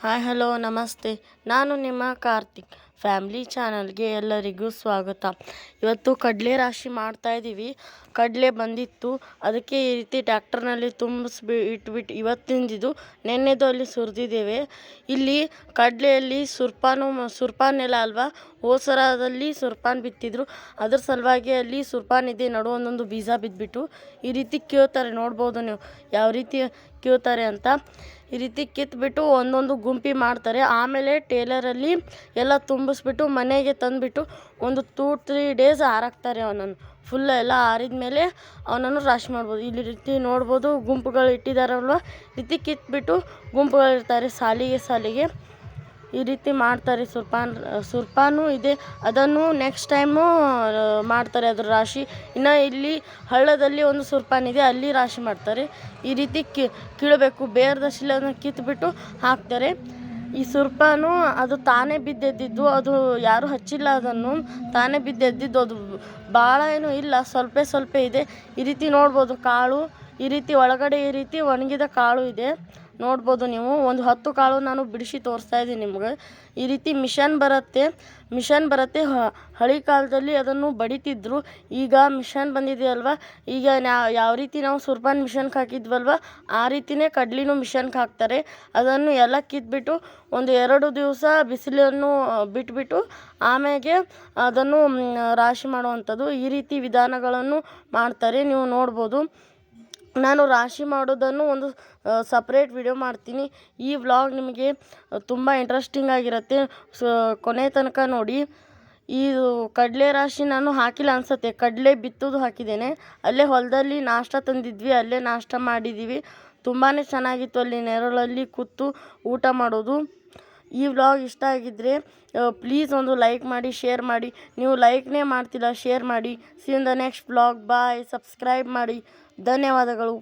Hi hello ನಮಸ್ತೆ. ನಾನು ನಿಮ್ಮ ಕಾರ್ತಿಕ್. ಫ್ಯಾಮಿಲಿ ಚಾನಲ್ಗೆ ಎಲ್ಲರಿಗೂ ಸ್ವಾಗತ. ಇವತ್ತು ಕಡಲೆ ರಾಶಿ ಮಾಡ್ತಾಯಿದ್ದೀವಿ. ಕಡಲೆ ಬಂದಿತ್ತು, ಅದಕ್ಕೆ ಈ ರೀತಿ ಟ್ಯಾಕ್ಟರ್ನಲ್ಲಿ ಇಟ್ಬಿಟ್ಟು ಇವತ್ತಿಂದಿದು ನೆನ್ನೆದು ಅಲ್ಲಿ ಸುರಿದಿದ್ದೇವೆ. ಇಲ್ಲಿ ಕಡಲೆಯಲ್ಲಿ ಸುರ್ಪಾನೆಲ್ಲ ಅಲ್ವಾ, ಹೋಸರದಲ್ಲಿ ಸುರ್ಪಾನ್ ಬಿತ್ತಿದ್ರು, ಅದ್ರ ಸಲುವಾಗಿ ಅಲ್ಲಿ ಸುರ್ಪಾನ್ ಇದೆ ನಡು ಒಂದೊಂದು ಬೀಜ ಬಿದ್ದುಬಿಟ್ಟು ಈ ರೀತಿ ಕೀಳ್ತಾರೆ. ನೋಡ್ಬೋದು ನೀವು ಯಾವ ರೀತಿ ಕೀಳ್ತಾರೆ ಅಂತ. ಈ ರೀತಿ ಕಿತ್ಬಿಟ್ಟು ಒಂದೊಂದು ಗುಂಪಿ ಮಾಡ್ತಾರೆ. ಆಮೇಲೆ ಟೇಲರಲ್ಲಿ ಎಲ್ಲ ತುಂಬಿಸ್ಬಿಟ್ಟು ಮನೆಗೆ ತಂದುಬಿಟ್ಟು ಒಂದು 2-3 ಡೇಸ್ ಆರಾಕ್ತಾರೆ. ಅವನನ್ನು ಫುಲ್ ಎಲ್ಲ ಆರಿದ ಮೇಲೆ ಅವನನ್ನು ರಾಶಿ ಮಾಡ್ಬೋದು. ಇಲ್ಲಿ ರೀತಿ ನೋಡ್ಬೋದು, ಗುಂಪುಗಳು ಇಟ್ಟಿದ್ದಾರಲ್ವ, ರೀತಿ ಕಿತ್ಬಿಟ್ಟು ಗುಂಪುಗಳಿರ್ತಾರೆ ಸಾಲಿಗೆ ಈ ರೀತಿ ಮಾಡ್ತಾರೆ. ಸುರ್ಪಾನು ಇದೆ, ಅದನ್ನು ನೆಕ್ಸ್ಟ್ ಟೈಮು ಮಾಡ್ತಾರೆ ಅದ್ರ ರಾಶಿ. ಇನ್ನು ಇಲ್ಲಿ ಹಳ್ಳದಲ್ಲಿ ಒಂದು ಸುರ್ಪಾನ್ ಇದೆ, ಅಲ್ಲಿ ರಾಶಿ ಮಾಡ್ತಾರೆ. ಈ ರೀತಿ ಕೀಳಬೇಕು, ಬೇರದ ಶಿಲೆಯನ್ನು ಕಿತ್ಬಿಟ್ಟು ಹಾಕ್ತಾರೆ. ಈ ಸುರ್ಪಾನು ಅದು ತಾನೇ ಬಿದ್ದೆದ್ದಿದ್ದು, ಅದು ಯಾರೂ ಹಚ್ಚಿಲ್ಲ, ಅದನ್ನು ತಾನೇ ಬಿದ್ದೆದ್ದಿದ್ದು. ಅದು ಭಾಳ ಏನೂ ಇಲ್ಲ, ಸ್ವಲ್ಪ ಇದೆ. ಈ ರೀತಿ ನೋಡ್ಬೋದು ಕಾಳು, ಈ ರೀತಿ ಒಳಗಡೆ ಈ ರೀತಿ ಒಣಗಿದ ಕಾಳು ಇದೆ. ನೋಡ್ಬೋದು ನೀವು. ಒಂದು 10 ಕಾಳು ನಾನು ಬಿಡಿಸಿ ತೋರಿಸ್ತಾ ಇದ್ದೀನಿ ನಿಮ್ಗೆ. ಈ ರೀತಿ ಮಿಷನ್ ಬರುತ್ತೆ. ಹಳೆ ಕಾಲದಲ್ಲಿ ಅದನ್ನು ಬಡಿತಿದ್ರು, ಈಗ ಮಿಷನ್ ಬಂದಿದೆಯಲ್ವ. ಈಗ ಯಾವ ರೀತಿ ನಾವು ಸುರ್ಪಾನ್ ಮಿಷನ್ಗೆ ಹಾಕಿದ್ವಲ್ವ, ಆ ರೀತಿಯೇ ಕಡ್ಲಿನೂ ಮಿಷನ್ಗೆ ಹಾಕ್ತಾರೆ. ಅದನ್ನು ಎಲ್ಲ ಕಿತ್ಬಿಟ್ಟು ಒಂದು 2 ದಿವಸ ಬಿಸಿಲನ್ನು ಬಿಟ್ಬಿಟ್ಟು ಆಮೇಲೆ ಅದನ್ನು ರಾಶಿ ಮಾಡುವಂಥದ್ದು. ಈ ರೀತಿ ವಿಧಾನಗಳನ್ನು ಮಾಡ್ತಾರೆ, ನೀವು ನೋಡ್ಬೋದು. ನಾನು ರಾಶಿ ಮಾಡೋದನ್ನು ಒಂದು ಸಪ್ರೇಟ್ ವಿಡಿಯೋ ಮಾಡ್ತೀನಿ. ಈ ವ್ಲಾಗ್ ನಿಮಗೆ ತುಂಬ ಇಂಟ್ರೆಸ್ಟಿಂಗ್ ಆಗಿರುತ್ತೆ, ಕೊನೆ ತನಕ ನೋಡಿ. ಈ ಕಡಲೆ ರಾಶಿ ನಾನು ಹಾಕಿಲ್ಲ ಅನಿಸುತ್ತೆ, ಕಡಲೆ ಬಿತ್ತೋದು ಹಾಕಿದ್ದೇನೆ. ಅಲ್ಲೇ ಹೊಲದಲ್ಲಿ ನಾಷ್ಟ ತಂದಿದ್ವಿ, ಅಲ್ಲೇ ನಾಷ್ಟ ಮಾಡಿದ್ದೀವಿ. ತುಂಬಾ ಚೆನ್ನಾಗಿತ್ತು ಅಲ್ಲಿ ನೆರಳಲ್ಲಿ ಕೂತು ಊಟ ಮಾಡೋದು. ಈ ವ್ಲಾಗ್ ಇಷ್ಟ ಆಗಿದ್ದರೆ ಪ್ಲೀಸ್ ಒಂದು ಲೈಕ್ ಮಾಡಿ, ಶೇರ್ ಮಾಡಿ. ನೀವು ಲೈಕ್ನೇ ಮಾಡ್ತಿಲ್ಲ, ಶೇರ್ ಮಾಡಿ. See in the next vlog. Bye. Subscribe ಮಾಡಿ. ಧನ್ಯವಾದಗಳು.